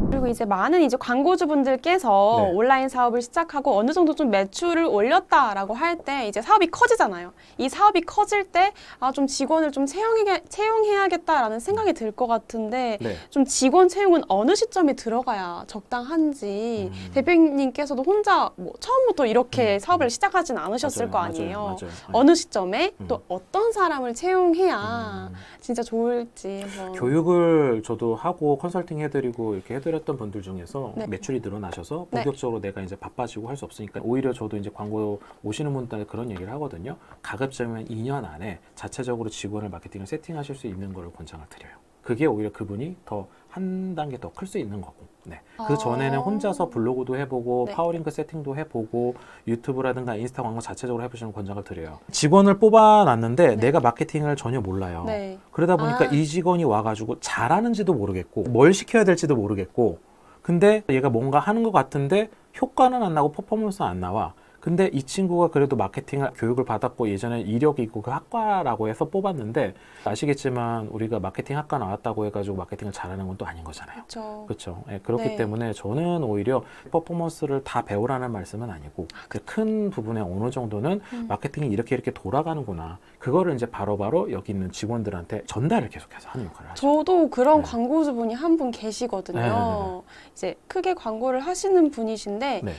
그리고 이제 많은 이제 광고주분들께서 네. 온라인 사업을 시작하고 어느 정도 좀 매출을 올렸다라고 할 때 이제 사업이 커지잖아요. 이 사업이 커질 때 좀 직원을 좀 채용해야겠다라는 생각이 들 것 같은데 네. 좀 직원 채용은 어느 시점에 들어가야 적당한지 대표님께서도 혼자 뭐 처음부터 이렇게 사업을 시작하진 않으셨을 맞아요, 거 맞아요, 아니에요. 맞아요. 네. 어느 시점에 또 어떤 사람을 채용해야 진짜 좋을지 한번. 교육을 저도 하고 컨설팅 해드리고 이렇게 해드렸던 분들 중에서 네. 매출이 늘어나셔서 네. 본격적으로 내가 이제 바빠지고 할 수 없으니까 오히려 저도 이제 광고 오시는 분들 그런 얘기를 하거든요. 가급적이면 2년 안에 자체적으로 직원을 마케팅을 세팅하실 수 있는 거를 권장을 드려요. 그게 오히려 그분이 더 한 단계 더 클 수 있는 거고. 네. 그 전에는 혼자서 블로그도 해보고 네. 파워링크 세팅도 해보고 유튜브라든가 인스타 광고 자체적으로 해보시는 권장을 드려요. 직원을 뽑아놨는데 내가 마케팅을 전혀 몰라요. 네. 그러다 보니까 이 직원이 와가지고 잘하는지도 모르겠고 뭘 시켜야 될지도 모르겠고 근데 얘가 뭔가 하는 것 같은데 효과는 안 나고 퍼포먼스는 안 나와. 근데 이 친구가 그래도 마케팅을 교육을 받았고 예전에 이력이 있고 그 학과라고 해서 뽑았는데 아시겠지만 우리가 마케팅 학과 나왔다고 해가지고 마케팅을 잘하는 건 또 아닌 거잖아요. 그렇죠. 네, 그렇기 네. 때문에 저는 오히려 퍼포먼스를 다 배우라는 말씀은 아니고 큰 부분에 어느 정도는 마케팅이 이렇게 돌아가는구나. 그거를 이제 바로바로 여기 있는 직원들한테 전달을 계속해서 하는 역할을 하죠. 저도 그런 네. 광고주분이 한 분 계시거든요. 네. 이제 크게 광고를 하시는 분이신데 네.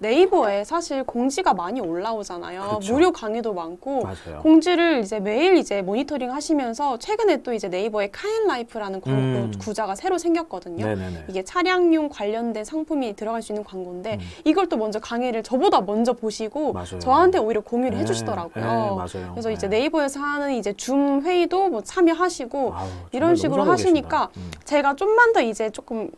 네이버에 사실 공지가 많이 올라오잖아요. 그렇죠. 무료 강의도 많고 맞아요. 공지를 이제 매일 이제 모니터링 하시면서 최근에 또 이제 네이버에 카인라이프라는 광고 구자가 새로 생겼거든요. 네네네. 이게 차량용 관련된 상품이 들어갈 수 있는 광고인데 이걸 또 먼저 강의를 저보다 먼저 보시고 맞아요. 저한테 오히려 공유를 네, 해주시더라고요. 네, 맞아요. 그래서 이제 네. 네이버에서 하는 이제 줌 회의도 뭐 참여하시고 아우, 이런 정말 식으로 너무 잘하고 하시니까 계신다. 제가 좀만 더 이제 조금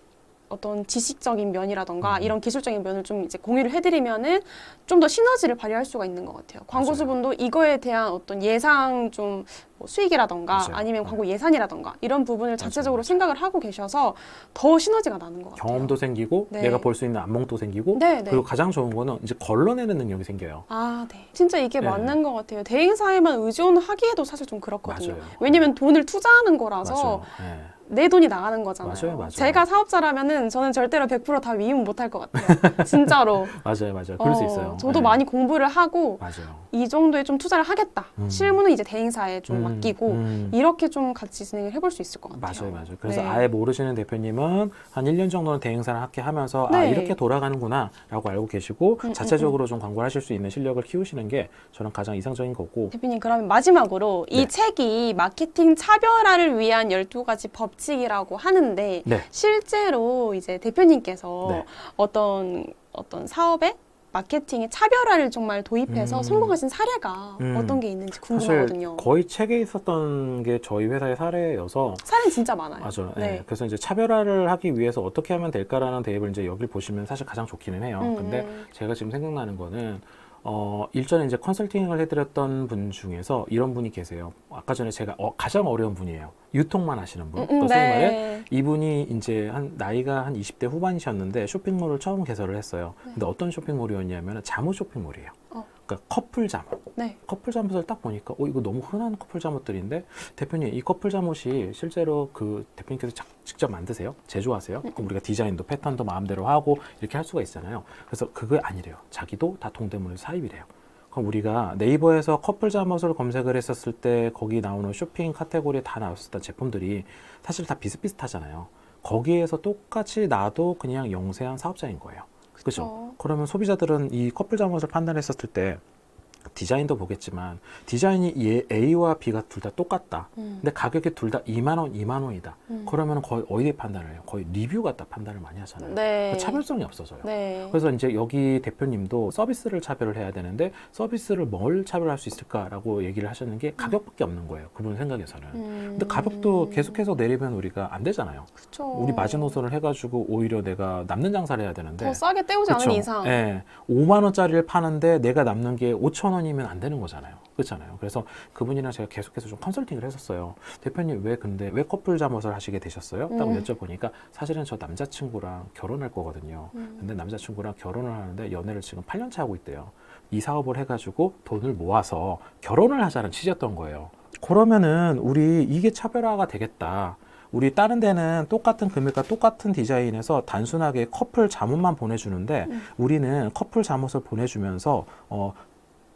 어떤 지식적인 면이라던가 이런 기술적인 면을 좀 이제 공유를 해드리면은 좀 더 시너지를 발휘할 수가 있는 것 같아요. 광고주분도 이거에 대한 어떤 예상 좀뭐 수익이라던가 맞아요. 아니면 네. 광고 예산이라던가 이런 부분을 자체적으로 생각을 하고 계셔서 더 시너지가 나는 것 같아요. 경험도 생기고 네. 내가 볼 수 있는 안목도 생기고 네, 네. 그리고 가장 좋은 거는 이제 걸러내는 능력이 생겨요. 아, 네. 진짜 이게 네. 맞는 것 같아요. 대행사에만 의존하기에도 사실 좀 그렇거든요. 맞아요. 왜냐면 돈을 투자하는 거라서 맞아요. 네. 내 돈이 나가는 거잖아요. 맞아요, 맞아요. 제가 사업자라면은 저는 절대로 100%다 위임 못할 것 같아요. 진짜로. 맞아요. 그럴 수 있어요. 저도 네. 많이 공부를 하고 맞아요. 이 정도에 좀 투자를 하겠다. 실무는 이제 대행사에 좀 맡기고 이렇게 좀 같이 진행을 해볼 수 있을 것 같아요. 맞아요. 그래서 네. 아예 모르시는 대표님은 한 1년 정도는 대행사를 함께 하면서 아 네. 이렇게 돌아가는구나 라고 알고 계시고 자체적으로 좀 광고를 하실 수 있는 실력을 키우시는 게 저는 가장 이상적인 거고 대표님 그러면 마지막으로 이 네. 책이 마케팅 차별화를 위한 12가지 법칙이라고 하는데 네. 실제로 이제 대표님께서 네. 어떤 사업에 마케팅의 차별화를 정말 도입해서 성공하신 사례가 어떤 게 있는지 궁금하거든요. 사실 거의 책에 있었던 게 저희 회사의 사례여서 사례는 진짜 많아요. 맞아요. 네. 네. 그래서 이제 차별화를 하기 위해서 어떻게 하면 될까라는 대입을 이제 여기를 보시면 사실 가장 좋기는 해요. 근데 제가 지금 생각나는 거는 일전에 이제 컨설팅을 해드렸던 분 중에서 이런 분이 계세요. 아까 전에 제가 가장 어려운 분이에요. 유통만 하시는 분. 그러니까 소위 말해 이분이 이제 나이가 한 20대 후반이셨는데 쇼핑몰을 처음 개설을 했어요. 근데 어떤 쇼핑몰이었냐면 잠옷 쇼핑몰이에요. 그러니까 커플 잠옷. 네. 커플 잠옷을 딱 보니까 이거 너무 흔한 커플 잠옷들인데 대표님 이 커플 잠옷이 실제로 그 대표님께서 직접 만드세요? 제조하세요? 그럼 우리가 디자인도 패턴도 마음대로 하고 이렇게 할 수가 있잖아요. 그래서 그게 아니래요. 자기도 다 동대문에서 사입이래요. 그럼 우리가 네이버에서 커플 잠옷을 검색을 했었을 때 거기 나오는 쇼핑 카테고리에 다 나왔었던 제품들이 사실 다 비슷비슷하잖아요. 거기에서 똑같이 나도 그냥 영세한 사업자인 거예요. 그렇죠? 그러면 소비자들은 이 커플 잠옷을 판단했었을 때 디자인도 보겠지만 디자인이 A와 B가 둘 다 똑같다. 근데 가격이 둘 다 2만 원, 2만 원이다. 그러면 거의 어디에 판단을 해요? 거의 리뷰 갖다 판단을 많이 하잖아요. 네. 차별성이 없어져요. 네. 그래서 이제 여기 대표님도 서비스를 차별을 해야 되는데 서비스를 뭘 차별할 수 있을까라고 얘기를 하시는 게 가격밖에 없는 거예요. 그분 생각에서는. 근데 가격도 계속해서 내리면 우리가 안 되잖아요. 그쵸. 우리 마지노선을 해가지고 오히려 내가 남는 장사를 해야 되는데 더 싸게 때우지 않은 이상. 예, 5만 원짜리를 파는데 내가 남는 게 5천 원이면 안 되는 거잖아요. 그렇잖아요. 그래서 그분이랑 제가 계속해서 좀 컨설팅을 했었어요. 대표님 왜 커플 잠옷을 하시게 되셨어요? 라고 여쭤보니까 사실은 저 남자친구랑 결혼할 거거든요. 근데 남자친구랑 결혼을 하는데 연애를 지금 8년 차 하고 있대요. 이 사업을 해가지고 돈을 모아서 결혼을 하자는 취지였던 거예요. 그러면은 우리 이게 차별화가 되겠다. 우리 다른 데는 똑같은 금액과 똑같은 디자인에서 단순하게 커플 잠옷만 보내주는데 우리는 커플 잠옷을 보내주면서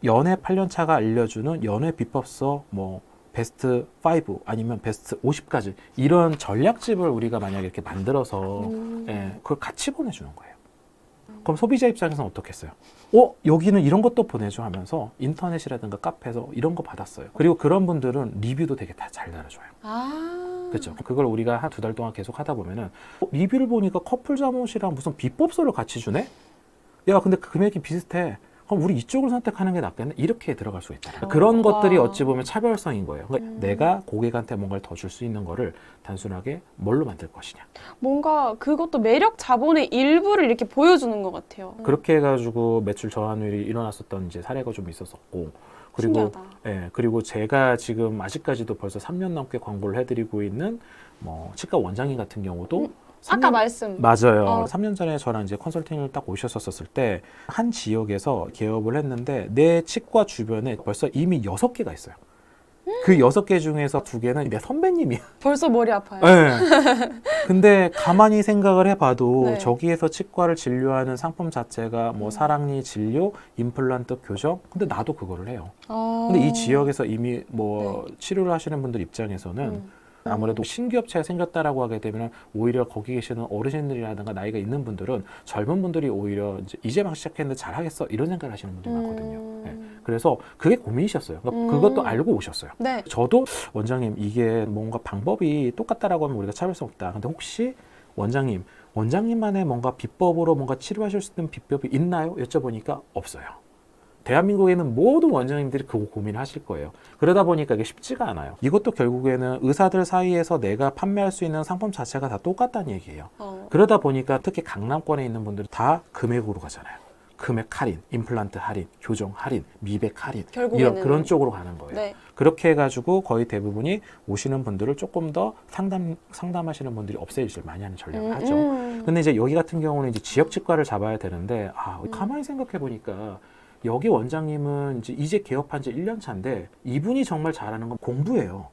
연애 8년 차가 알려주는 연애 비법서 뭐 베스트 5 아니면 베스트 50까지 이런 전략집을 우리가 만약에 이렇게 만들어서 예, 그걸 같이 보내주는 거예요. 그럼 소비자 입장에서는 어떻겠어요? 여기는 이런 것도 보내줘 하면서 인터넷이라든가 카페에서 이런 거 받았어요. 그리고 그런 분들은 리뷰도 되게 다 잘 달아줘요. 그렇죠. 그걸 우리가 한 2달 동안 계속 하다 보면은 리뷰를 보니까 커플 잠옷이랑 무슨 비법서를 같이 주네? 야, 근데 그 금액이 비슷해. 그럼 우리 이쪽을 선택하는 게 낫겠네? 이렇게 들어갈 수가 있잖아요. 그런 것들이 어찌 보면 차별성인 거예요. 그러니까 내가 고객한테 뭔가를 더 줄 수 있는 거를 단순하게 뭘로 만들 것이냐. 뭔가 그것도 매력 자본의 일부를 이렇게 보여주는 것 같아요. 그렇게 해가지고 매출 저하율이 일어났었던 이제 사례가 좀 있었었고, 그리고 신기하다. 예, 그리고 제가 지금 아직까지도 벌써 3년 넘게 광고를 해드리고 있는 뭐 치과 원장님 같은 경우도 아까 말씀. 맞아요. 3년 전에 저랑 이제 컨설팅을 딱 오셨었을 때 한 지역에서 개업을 했는데 내 치과 주변에 벌써 이미 6개가 있어요. 그 6개 중에서 2개는 내 선배님이야. 벌써 머리 아파요. 네. 근데 가만히 생각을 해봐도 네. 저기에서 치과를 진료하는 상품 자체가 뭐 사랑니 진료, 임플란트 교정, 근데 나도 그거를 해요. 근데 이 지역에서 이미 뭐 치료를 하시는 분들 입장에서는 아무래도 신기업체가 생겼다라고 하게 되면 오히려 거기 계시는 어르신들이라든가 나이가 있는 분들은 젊은 분들이 오히려 이제 막 시작했는데 잘하겠어 이런 생각을 하시는 분들이 많거든요. 네. 그래서 그게 고민이셨어요. 그러니까 그것도 알고 오셨어요. 네. 저도 원장님 이게 뭔가 방법이 똑같다라고 하면 우리가 차별성 없다. 근데 혹시 원장님만의 뭔가 비법으로 뭔가 치료하실 수 있는 비법이 있나요? 여쭤보니까 없어요. 대한민국에는 모든 원장님들이 그거 고민하실 거예요. 그러다 보니까 이게 쉽지가 않아요. 이것도 결국에는 의사들 사이에서 내가 판매할 수 있는 상품 자체가 다 똑같다는 얘기예요. 그러다 보니까 특히 강남권에 있는 분들은 다 금액으로 가잖아요. 금액 할인, 임플란트 할인, 교정 할인, 미백 할인 결국에는 그런 쪽으로 가는 거예요. 네. 그렇게 해가지고 거의 대부분이 오시는 분들을 조금 더 상담하시는 분들이 업세일을 많이 하는 전략을 하죠. 근데 이제 여기 같은 경우는 이제 지역 치과를 잡아야 되는데 가만히 생각해 보니까 여기 원장님은 이제 개업한 지 1년 차인데 이분이 정말 잘하는 건 공부예요.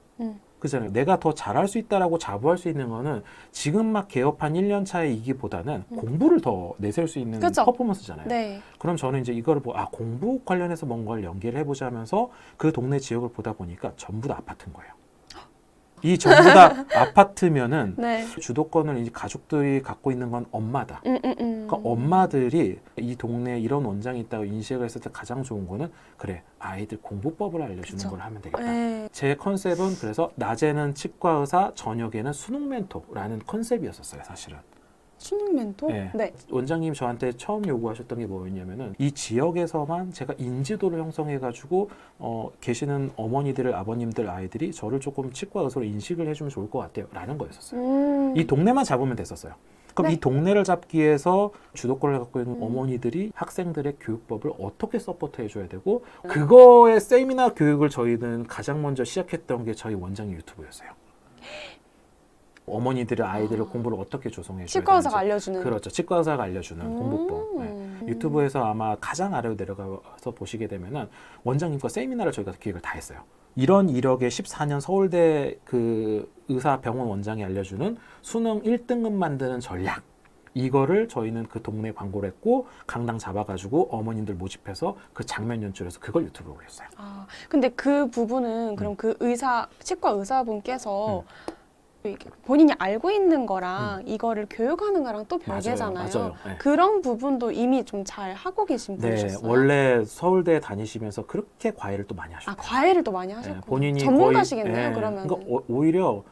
그잖아요. 내가 더 잘할 수 있다라고 자부할 수 있는 거는 지금 막 개업한 1년 차이기보다는 공부를 더 내세울 수 있는 그쵸? 퍼포먼스잖아요. 네. 그럼 저는 이제 이거를 공부 관련해서 뭔가를 연계를 해보자 하면서 그 동네 지역을 보다 보니까 전부 다 아파트인 거예요. 이 전부 다 아파트면은 네. 주도권을 이제 가족들이 갖고 있는 건 엄마다. 그러니까 엄마들이 이 동네에 이런 원장이 있다고 인식을 했을 때 가장 좋은 거는 그래 아이들 공부법을 알려주는 그쵸. 걸 하면 되겠다. 네. 제 컨셉은 그래서 낮에는 치과 의사, 저녁에는 수능 멘토라는 컨셉이었었어요, 사실은. 수능 멘토? 네. 네. 원장님 저한테 처음 요구하셨던 게 뭐였냐면은 이 지역에서만 제가 인지도를 형성해가지고 계시는 어머니들, 아버님들, 아이들이 저를 조금 치과 의사로 인식을 해주면 좋을 것 같아요. 라는 거였었어요. 이 동네만 잡으면 됐었어요. 그럼 네. 이 동네를 잡기 위해서 주도권을 갖고 있는 어머니들이 학생들의 교육법을 어떻게 서포트 해줘야 되고 그거의 세미나 교육을 저희는 가장 먼저 시작했던 게 저희 원장님 유튜브였어요. 어머니들의 아이들을 공부를 어떻게 조성해 줘야 치과 의사가 되는지. 알려주는. 그렇죠. 치과 의사가 알려주는 공부법. 네. 유튜브에서 아마 가장 아래로 내려가서 보시게 되면은 원장님과 세미나를 저희가 기획을 다 했어요. 이런 이력의 14년 서울대 그 의사병원 원장이 알려주는 수능 1등급 만드는 전략. 이거를 저희는 그 동네 광고를 했고 강당 잡아가지고 어머님들 모집해서 그 장면 연출해서 그걸 유튜브에 올렸어요. 근데 그 부분은 그럼 그 치과 의사분께서 본인이 알고 있는 거랑 이거를 교육하는 거랑 또 별개잖아요. 맞아요. 네. 그런 부분도 이미 좀 잘 하고 계신 네, 분이셨어요? 원래 서울대 다니시면서 그렇게 과외를 또 많이 하셨어요. 아, 과외를 또 많이 하셨고 본인이 전문가시겠네요. 거의, 그러면 그러니까 오히려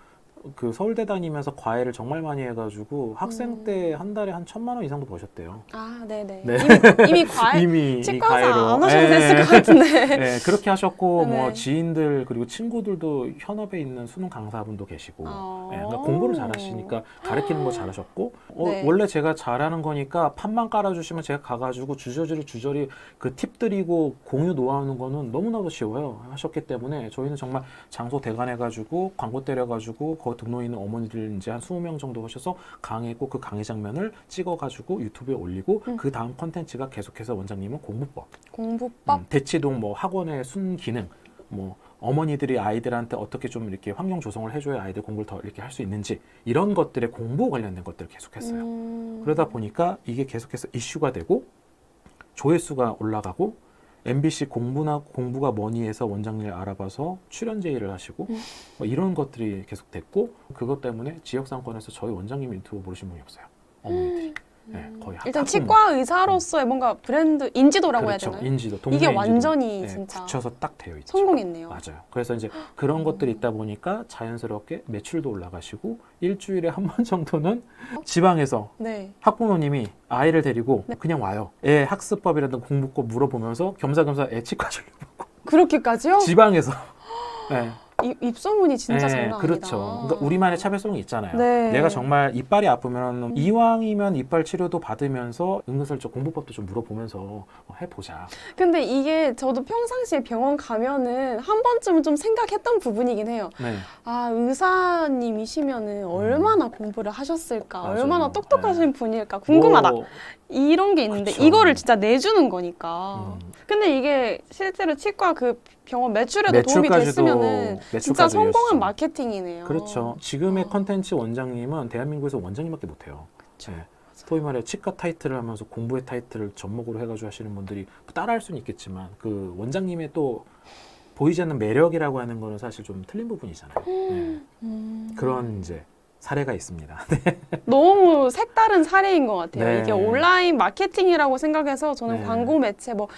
그 서울대 다니면서 과외를 정말 많이 해가지고 학생 때 한 달에 한 1,000만 원 이상도 버셨대요. 아, 네네. 네. 이미 과외 이미 치과 과외로. 의사 안 하셔도 네. 됐을 것 같은데. 네, 그렇게 하셨고 네. 뭐 지인들 그리고 친구들도 현업에 있는 수능 강사분도 계시고 네, 그러니까 공부를 잘하시니까 가르치는 거 잘하셨고 네. 원래 제가 잘하는 거니까 판만 깔아주시면 제가 가가지고 주저리 그 팁 드리고 공유 노하우는 거는 너무나도 쉬워요. 하셨기 때문에 저희는 정말 장소 대관해가지고 광고 때려가지고 거기 등록에 있는 어머니들 이제 한 20명 정도 오셔서 강의했고 그 강의 장면을 찍어가지고 유튜브에 올리고 그 다음 컨텐츠가 계속해서 원장님은 공부법? 대치동 뭐 학원의 순기능 뭐 어머니들이 아이들한테 어떻게 좀 이렇게 환경 조성을 해줘야 아이들 공부를 더 이렇게 할 수 있는지 이런 것들의 공부 관련된 것들을 계속했어요. 그러다 보니까 이게 계속해서 이슈가 되고 조회수가 올라가고 MBC 공부가 뭐니 해서 원장님을 알아봐서 출연 제의를 하시고 뭐 이런 것들이 계속 됐고 그것 때문에 지역 상권에서 저희 원장님 유튜브 모르신 분이 없어요. 어머니들이. 네, 거의 일단 학부모. 치과 의사로서의 뭔가 브랜드 인지도라고 그렇죠. 해야 되나요? 인지도, 동네 이게 인지도. 완전히 네, 진짜 붙여서 딱 되어 있죠. 성공했네요. 맞아요. 그래서 이제 그런 것들이 있다 보니까 자연스럽게 매출도 올라가시고 일주일에 한 번 정도는 지방에서 네. 학부모님이 아이를 데리고 그냥 와요. 애 학습법이라든 공부법 물어보면서 겸사겸사 애 치과 진료 받고 그렇게까지요? 지방에서. 네. 입소문이 진짜 네, 장난 아니다. 그렇죠. 그러니까 우리만의 차별성이 있잖아요. 네. 내가 정말 이빨이 아프면 이왕이면 이빨 치료도 받으면서 은근슬쩍 공부법도 좀 물어보면서 해보자. 근데 이게 저도 평상시에 병원 가면은 한 번쯤은 좀 생각했던 부분이긴 해요. 네. 아, 의사님이시면은 얼마나 공부를 하셨을까? 맞아요. 얼마나 똑똑하신 분일까? 궁금하다. 뭐, 이런 게 있는데 그쵸. 이거를 진짜 내주는 거니까. 음. 근데 이게 실제로 치과 그 병원 매출에도 도움이 됐으면은 진짜 매출까지도 성공한 이어지죠. 마케팅이네요. 그렇죠. 지금의 컨텐츠 원장님은 대한민국에서 원장님밖에 못해요. 그렇죠. 네. 소위 말해 치과 타이틀을 하면서 공부의 타이틀을 접목으로 해가지고 하시는 분들이 따라할 수는 있겠지만 그 원장님의 또 보이지 않는 매력이라고 하는 거는 사실 좀 틀린 부분이잖아요. 네. 그런 이제 사례가 있습니다. 너무 색다른 사례인 것 같아요. 네. 이게 온라인 마케팅이라고 생각해서 저는 네. 광고 매체, 뭐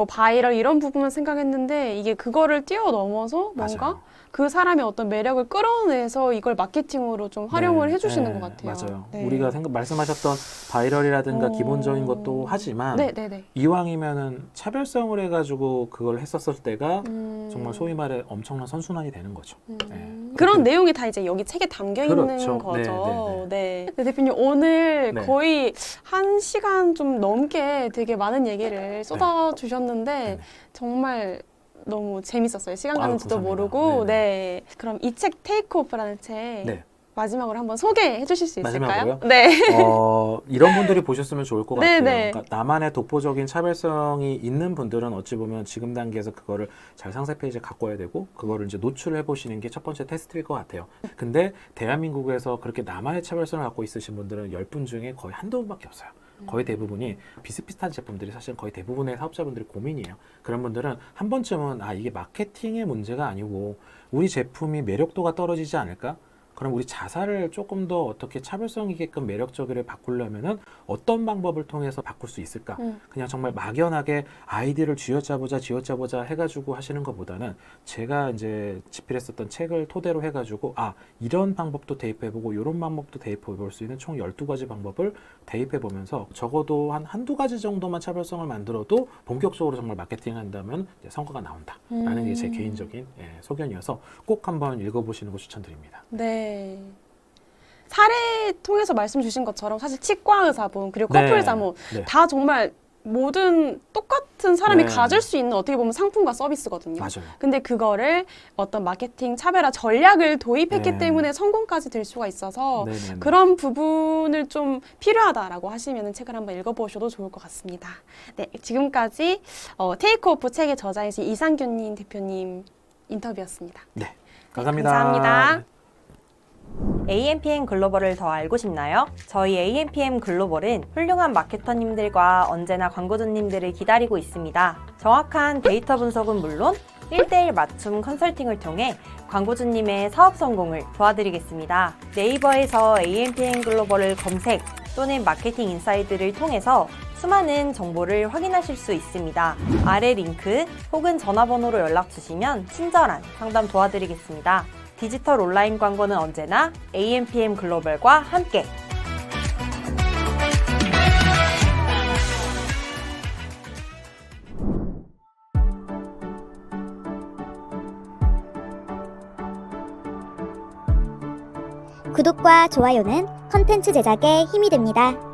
바이럴 이런 부분을 생각했는데 이게 그거를 뛰어넘어서 뭔가 맞아요. 그 사람의 어떤 매력을 끌어내서 이걸 마케팅으로 좀 활용을 네, 해주시는 네, 것 같아요. 맞아요. 네. 우리가 말씀하셨던 바이럴이라든가 어. 기본적인 것도 하지만 네네네. 이왕이면은 차별성을 해가지고 그걸 했었을 때가 정말 소위 말해 엄청난 선순환이 되는 거죠. 네. 그런 내용이 다 이제 여기 책에 담겨 있는 그렇죠. 거죠. 네. 네, 대표님 오늘 네. 거의 1시간 좀 넘게 되게 많은 얘기를 쏟아주셨는데 네. 정말 너무 재밌었어요. 시간 가는지도 감사합니다. 모르고. 네네. 네. 그럼 이 책 테이크오프라는 책 네. 마지막으로 한번 소개해 주실 수 있을까요? 마지막으로요? 네. 이런 분들이 보셨으면 좋을 것 같아요. 네네. 그러니까 나만의 독보적인 차별성이 있는 분들은 어찌 보면 지금 단계에서 그거를 잘 상세 페이지에 갖고 와야 되고 그거를 이제 노출해 보시는 게 첫 번째 테스트일 것 같아요. 근데 대한민국에서 그렇게 나만의 차별성을 갖고 있으신 분들은 10분 중에 거의 한두 분밖에 없어요. 거의 대부분이 비슷비슷한 제품들이 사실 거의 대부분의 사업자분들이 고민이에요. 그런 분들은 한 번쯤은 이게 마케팅의 문제가 아니고 우리 제품이 매력도가 떨어지지 않을까? 그럼 우리 자사를 조금 더 어떻게 차별성 있게끔 매력적으로 바꾸려면은 어떤 방법을 통해서 바꿀 수 있을까? 그냥 정말 막연하게 아이디어를 쥐어짜보자 해가지고 하시는 것보다는 제가 이제 집필했었던 책을 토대로 해가지고 이런 방법도 대입해보고 이런 방법도 대입해볼 수 있는 총 12가지 방법을 대입해보면서 적어도 한두 가지 정도만 차별성을 만들어도 본격적으로 정말 마케팅을 한다면 이제 성과가 나온다라는 게 제 개인적인 소견이어서 꼭 한번 읽어보시는 거 추천드립니다. 네. 사례 통해서 말씀 주신 것처럼 사실 치과 의사분 그리고 네. 커플 자모 네. 다 정말 모든 똑같은 사람이 네. 가질 수 있는 어떻게 보면 상품과 서비스거든요. 맞아요. 근데 그거를 어떤 마케팅 차별화 전략을 도입했기 네. 때문에 성공까지 될 수가 있어서 네네네. 그런 부분을 좀 필요하다라고 하시면 책을 한번 읽어보셔도 좋을 것 같습니다. 네, 지금까지 테이크오프 책의 저자이신 이상균님 대표님 인터뷰였습니다. 네, 감사합니다. 감사합니다. AMPM 글로벌을 더 알고 싶나요? 저희 AMPM 글로벌은 훌륭한 마케터님들과 언제나 광고주님들을 기다리고 있습니다. 정확한 데이터 분석은 물론 1대1 맞춤 컨설팅을 통해 광고주님의 사업 성공을 도와드리겠습니다. 네이버에서 AMPM 글로벌을 검색 또는 마케팅 인사이드를 통해서 수많은 정보를 확인하실 수 있습니다. 아래 링크 혹은 전화번호로 연락 주시면 친절한 상담 도와드리겠습니다. 디지털 온라인 광고는 언제나 AMPM 글로벌과 함께. 구독과 좋아요는 컨텐츠 제작에 힘이 됩니다.